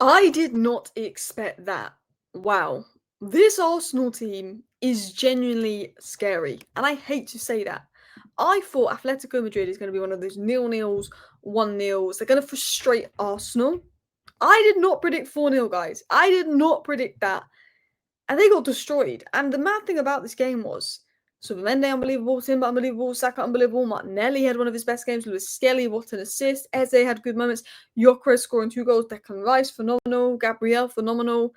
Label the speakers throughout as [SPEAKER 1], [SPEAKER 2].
[SPEAKER 1] I did not expect that. Wow. This Arsenal team is genuinely scary, and I hate to say that. I thought Atletico Madrid is going to be one of those nil-nils, 1-0s. They're going to frustrate Arsenal. I did not predict 4-0, guys. I did not predict that. And they got destroyed. And the mad thing about this game was Zubimendi unbelievable, Timber unbelievable, Saka unbelievable, Martinelli had one of his best games, Lewis-Skelly, what an assist, Eze had good moments, Gyokeres scoring 2 goals, Declan Rice, phenomenal, Gabriel, phenomenal.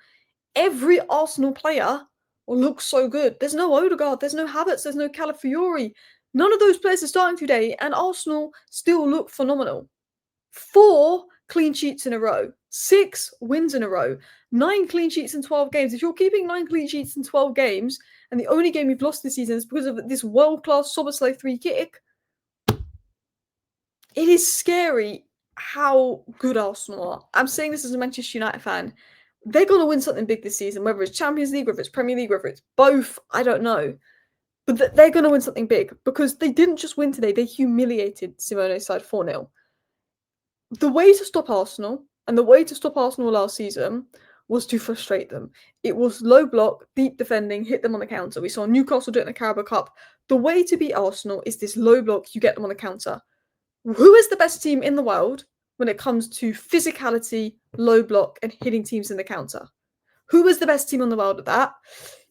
[SPEAKER 1] Every Arsenal player looks so good. There's no Odegaard, there's no Havertz, there's no Calafiori. None of those players are starting today, and Arsenal still look phenomenal. 4 clean sheets in a row, 6 wins in a row, 9 clean sheets in 12 games. If you're keeping 9 clean sheets in 12 games, and the only game you've lost this season is because of this world-class Szoboszlai free kick, it is scary how good Arsenal are. I'm saying this as a Manchester United fan. They're going to win something big this season, whether it's Champions League, whether it's Premier League, whether it's both, I don't know. But they're going to win something big because they didn't just win today, they humiliated Simone's side 4-0. The way to stop Arsenal, and the way to stop Arsenal last season, was to frustrate them. It was low block, deep defending, hit them on the counter. We saw Newcastle do it in the Carabao Cup. The way to beat Arsenal is this low block, you get them on the counter. Who is the best team in the world when it comes to physicality, low block, and hitting teams in the counter? Who is the best team in the world at that?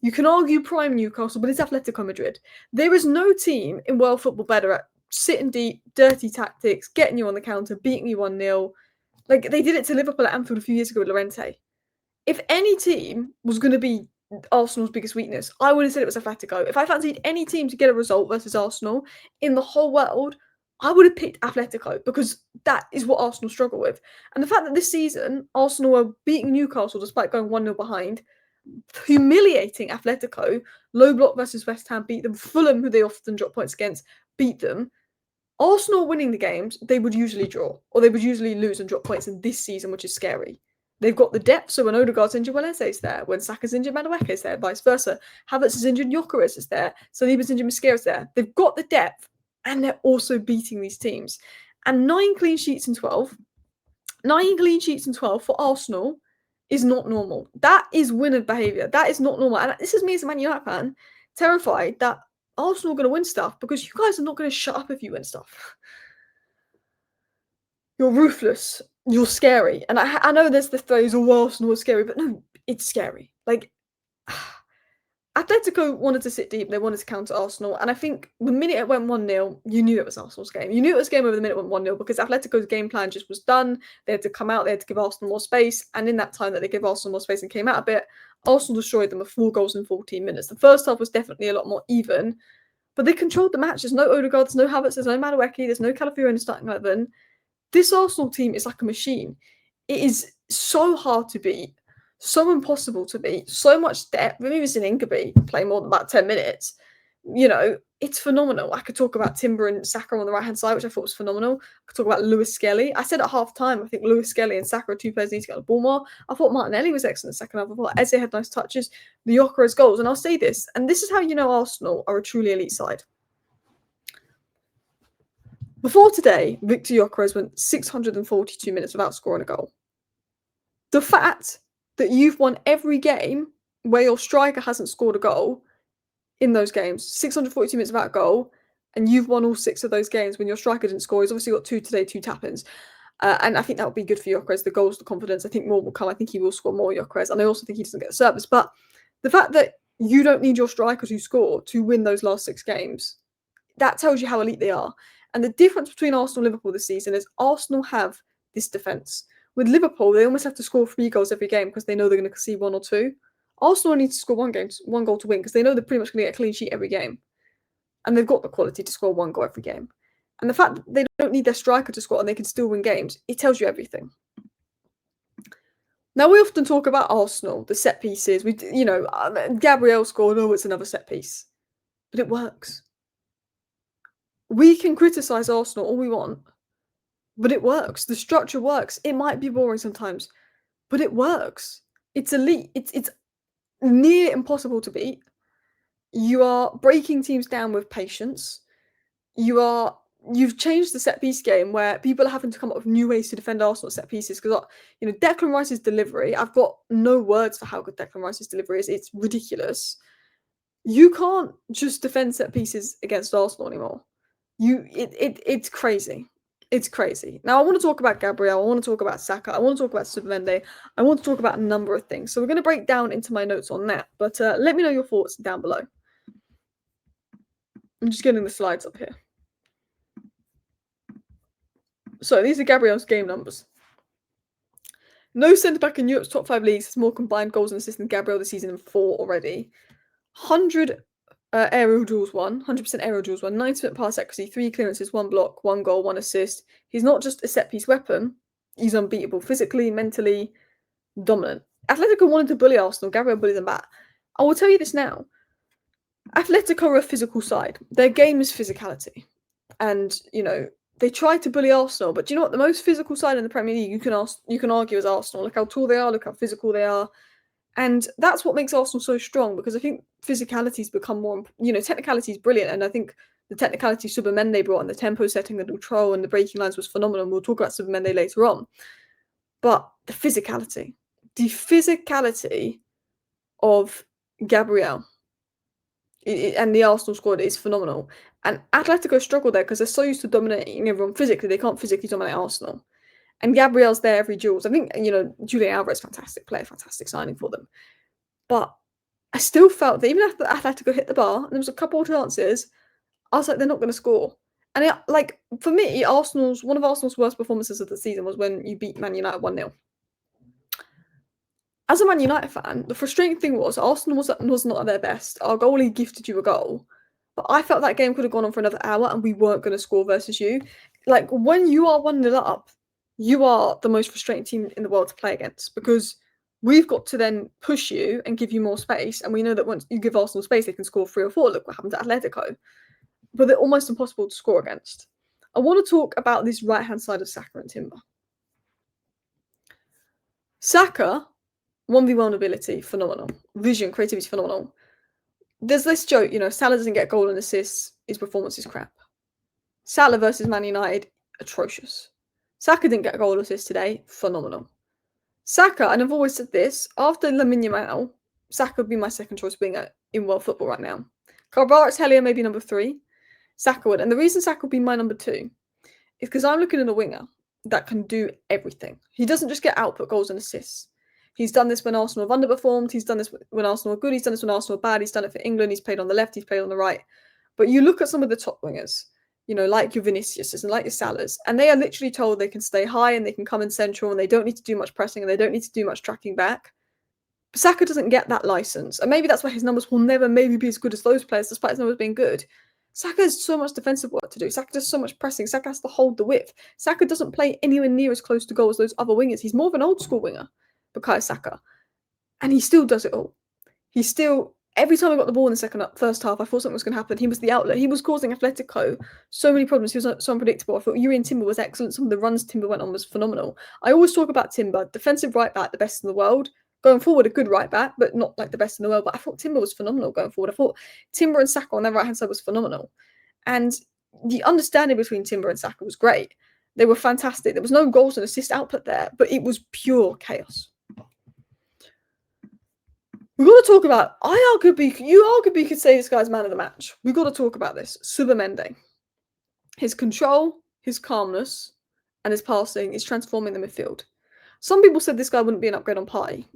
[SPEAKER 1] You can argue prime Newcastle, but it's Atletico Madrid. There is no team in world football better at sitting deep, dirty tactics, getting you on the counter, beating you 1-0. Like, they did it to Liverpool at Anfield a few years ago with Llorente. If any team was going to be Arsenal's biggest weakness, I would have said it was Atletico. If I fancied any team to get a result versus Arsenal in the whole world, I would have picked Atletico because that is what Arsenal struggle with. And the fact that this season, Arsenal are beating Newcastle despite going 1-0 behind, humiliating Atletico, low block versus West Ham beat them, Fulham, who they often drop points against, beat them. Arsenal winning the games, they would usually draw, or they would usually lose and drop points in this season, which is scary. They've got the depth, so when Odegaard's injured, well, Eze's there. When Saka's injured, Madueke's there, vice versa. Havertz is injured, Gyokeres is there. Saliba's injured, Mosquera's there. They've got the depth, and they're also beating these teams. And 9 clean sheets in 12. 9 clean sheets in 12 for Arsenal is not normal. That is winner behaviour. That is not normal. And this is me as a Man United fan, terrified that Arsenal are going to win stuff because you guys are not going to shut up if you win stuff. You're ruthless. You're scary. And I know there's the phrase, oh, Arsenal is scary, but no, it's scary. Like, Atletico wanted to sit deep. They wanted to counter Arsenal. And I think the minute it went 1-0, you knew it was Arsenal's game. You knew it was game over the minute it went 1-0 because Atletico's game plan just was done. They had to come out. They had to give Arsenal more space. And in that time that they gave Arsenal more space and came out a bit, Arsenal destroyed them with 4 goals in 14 minutes. The first half was definitely a lot more even. But they controlled the match. There's no Odegaard, there's no Havertz, there's no Madueke, there's no Calafiori in the starting 11. This Arsenal team is like a machine. It is so hard to beat, so impossible to beat, so much depth. We've even seen Inkaby play more than about 10 minutes. You know, it's phenomenal. I could talk about Timber and Saka on the right-hand side, which I thought was phenomenal. I could talk about Lewis-Skelly. I said at half-time, I think Lewis-Skelly and Saka are 2 players who need to get on the ball more. I thought Martinelli was excellent in the second half. I thought Eze had nice touches. The Gyokeres goals. And I'll say this, and this is how you know Arsenal are a truly elite side. Before today, Victor Gyokeres went 642 minutes without scoring a goal. The fact that you've won every game where your striker hasn't scored a goal in those games, 642 minutes without a goal, and you've won all 6 of those games when your striker didn't score. He's obviously got 2 today, 2 tap-ins. And I think that would be good for Gyokeres, the goals, the confidence. I think more will come. I think he will score more, Gyokeres. And I also think he doesn't get the service. But the fact that you don't need your striker to score to win those last 6 games, that tells you how elite they are. And the difference between Arsenal and Liverpool this season is Arsenal have this defence. With Liverpool, they almost have to score 3 goals every game because they know they're going to concede 1 or 2. Arsenal need to score 1 goal to win because they know they're pretty much going to get a clean sheet every game. And they've got the quality to score 1 goal every game. And the fact that they don't need their striker to score and they can still win games, it tells you everything. Now, we often talk about Arsenal, the set pieces. Gabriel scored, oh, it's another set piece. But it works. We can criticise Arsenal all we want, but it works. The structure works. It might be boring sometimes, but it works. It's elite. It's near impossible to beat. You are breaking teams down with patience. You are you've changed the set piece game where people are having to come up with new ways to defend Arsenal set pieces because, Declan Rice's delivery, I've got no words for how good Declan Rice's delivery is. It's ridiculous. You can't just defend set pieces against Arsenal anymore. It's crazy. It's crazy. Now I want to talk about Gabriel. I want to talk about Saka. I want to talk about Zubimendi. I want to talk about a number of things. So we're going to break down into my notes on that. But let me know your thoughts down below. I'm just getting the slides up here. So these are Gabriel's game numbers. No centre-back in Europe's top 5 leagues has more combined goals and assists than Gabriel this season in 4 already. 100 aerial duels won, 100% aerial duels won, 90% pass accuracy, 3 clearances, 1 block, 1 goal, 1 assist. He's not just a set-piece weapon, he's unbeatable physically, mentally, dominant. Atletico wanted to bully Arsenal, Gabriel bullied them back. I will tell you this now. Atletico are a physical side. Their game is physicality. And, they tried to bully Arsenal, but do you know what? The most physical side in the Premier League, you can argue, is Arsenal. Look how tall they are, look how physical they are. And that's what makes Arsenal so strong, because I think physicality's become more, technicality is brilliant. And I think the technicality Zubimendi brought and the tempo setting, the control and the breaking lines was phenomenal. We'll talk about Zubimendi later on. But the physicality of Gabriel and the Arsenal squad is phenomenal. And Atletico struggle there because they're so used to dominating everyone physically, they can't physically dominate Arsenal. And Gabriel's there every duels. I think, Julian Alvarez, fantastic player, fantastic signing for them. But I still felt that even after Atletico hit the bar, and there was a couple of chances, I was like, they're not going to score. And for me, one of Arsenal's worst performances of the season was when you beat Man United 1-0. As a Man United fan, the frustrating thing was Arsenal was not at their best. Our goalie gifted you a goal, but I felt that game could have gone on for another hour and we weren't going to score versus you. Like, when you are 1-0 up, you are the most frustrating team in the world to play against, because we've got to then push you and give you more space, and we know that once you give Arsenal space, they can score 3 or 4. Look what happened to Atletico. But they're almost impossible to score against. I want to talk about this right-hand side of Saka and Timber. Saka, 1v1 ability, phenomenal. Vision, creativity, phenomenal. There's this joke, Salah doesn't get goal and assists, his performance is crap. Salah versus Man United, atrocious. Saka didn't get a goal or assist today, phenomenal. Saka, and I've always said this, after Lamine Yamal, Saka would be my second choice winger in world football right now. Kvaratskhelia maybe number 3, Saka would. And the reason Saka would be my number 2 is because I'm looking at a winger that can do everything. He doesn't just get output goals and assists. He's done this when Arsenal have underperformed. He's done this when Arsenal are good. He's done this when Arsenal are bad. He's done it for England. He's played on the left. He's played on the right. But you look at some of the top wingers, like your Vinicius and like your Salahs, and they are literally told they can stay high and they can come in central and they don't need to do much pressing and they don't need to do much tracking back. But Saka doesn't get that license. And maybe that's why his numbers will never maybe be as good as those players, despite his numbers being good. Saka has so much defensive work to do. Saka does so much pressing. Saka has to hold the width. Saka doesn't play anywhere near as close to goal as those other wingers. He's more of an old school winger, Bukayo Saka. And he still does it all. Every time I got the ball in the first half, I thought something was going to happen. He was the outlet. He was causing Atletico so many problems. He was so unpredictable. I thought Urian Timber was excellent. Some of the runs Timber went on was phenomenal. I always talk about Timber, defensive right back, the best in the world. Going forward, a good right back, but not like the best in the world. But I thought Timber was phenomenal going forward. I thought Timber and Saka on their right-hand side was phenomenal. And the understanding between Timber and Saka was great. They were fantastic. There was no goals and assist output there, but it was pure chaos. We've got to talk about, you arguably could say this guy's man of the match. We've got to talk about this. Zubimendi. His control, his calmness, and his passing is transforming the midfield. Some people said this guy wouldn't be an upgrade on Partey.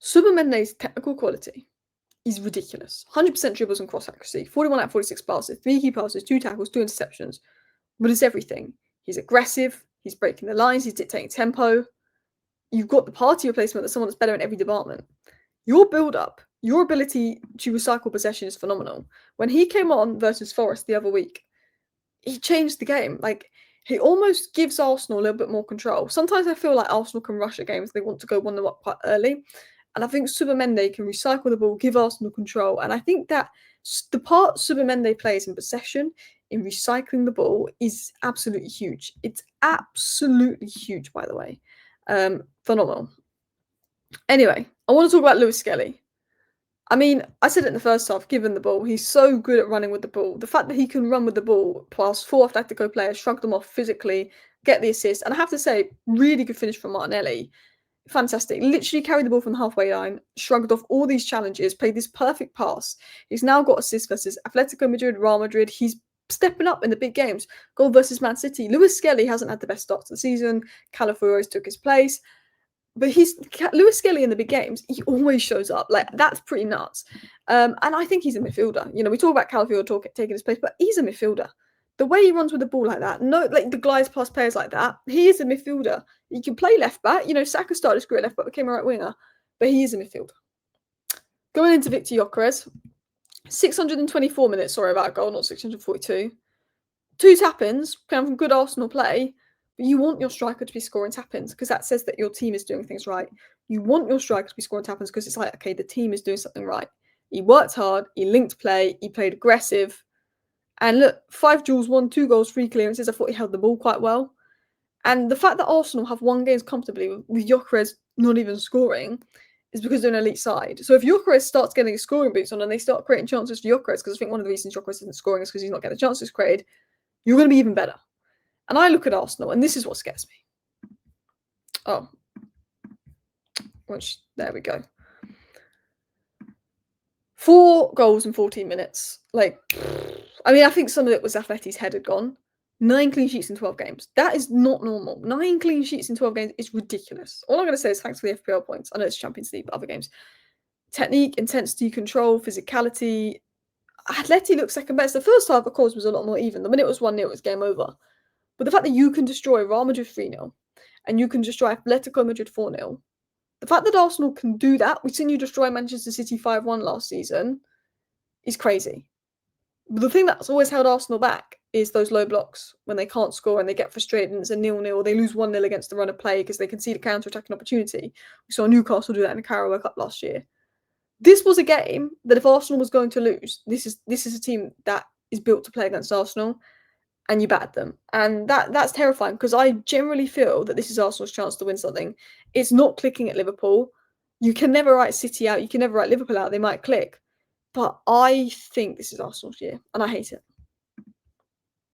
[SPEAKER 1] Zubimendi's technical quality is ridiculous. 100% dribbles and cross accuracy, 41 out of 46 passes, 3 key passes, 2 tackles, 2 interceptions. But it's everything. He's aggressive, he's breaking the lines, he's dictating tempo. You've got the Partey replacement that's someone that's better in every department. Your build-up, your ability to recycle possession is phenomenal. When he came on versus Forest the other week, he changed the game. Like, he almost gives Arsenal a little bit more control. Sometimes I feel like Arsenal can rush at games. They want to go 1-0 up quite early. And I think Zubimendi can recycle the ball, give Arsenal control. And I think that the part Zubimendi plays in possession, in recycling the ball, is absolutely huge. It's absolutely huge, by the way. Phenomenal. Anyway, I want to talk about Lewis-Skelly. I mean, I said it in the first half, given the ball, he's so good at running with the ball. The fact that he can run with the ball past 4 Atletico players, shrug them off physically, get the assist, and I have to say, really good finish from Martinelli. Fantastic. Literally carried the ball from the halfway line, shrugged off all these challenges, played this perfect pass. He's now got assists versus Atletico Madrid, Real Madrid. He's stepping up in the big games. Goal versus Man City. Lewis-Skelly hasn't had the best start to the season. Calafiores took his place. But Lewis-Skelly in the big games, he always shows up. Like, that's pretty nuts. And I think he's a midfielder. You know, we talk about Calafiore taking his place, but he's a midfielder. The way he runs with the ball like that, no, like the glides past players like that, he is a midfielder. He can play left back. You know, Saka started his career at left back, became a right winger, but he is a midfielder. Going into Victor Gyokeres, 624 minutes, sorry about a goal, not 642. 2 tap-ins, kind of good Arsenal play, but you want your striker to be scoring tap-ins because that says that your team is doing things right. You want your striker to be scoring tap-ins because it's like, okay, the team is doing something right. He worked hard, he linked play, he played aggressive. And look, 5 duels, 1, 2 goals, 3 clearances. I thought he held the ball quite well. And the fact that Arsenal have won games comfortably with Gyokeres not even scoring is because they're an elite side. So if Gyokeres starts getting his scoring boots on and they start creating chances for Gyokeres, because I think one of the reasons Gyokeres isn't scoring is because he's not getting chances created, you're going to be even better. And I look at Arsenal, and this is what scares me. Oh. There we go. 4 goals in 14 minutes. Like, I mean, I think some of it was Atleti's head had gone. 9 clean sheets in 12 games. That is not normal. 9 clean sheets in 12 games is ridiculous. All I'm going to say is thanks for the FPL points. I know it's Champions League, but other games. Technique, intensity, control, physicality. Atleti looked second best. The first half, of course, was a lot more even. The minute it was 1-0, it was game over. But the fact that you can destroy Real Madrid 3-0 and you can destroy Atletico Madrid 4-0, the fact that Arsenal can do that, we've seen you destroy Manchester City 5-1 last season, is crazy. But the thing that's always held Arsenal back is those low blocks when they can't score and they get frustrated and it's a 0-0 or they lose 1-0 against the run of play because they concede a counter-attacking opportunity. We saw Newcastle do that in the Carabao Cup last year. This was a game that if Arsenal was going to lose, this is a team that is built to play against Arsenal, and you battered them. And that's terrifying because I generally feel that this is Arsenal's chance to win something. It's not clicking at Liverpool. You can never write City out. You can never write Liverpool out. They might click. But I think this is Arsenal's year, and I hate it.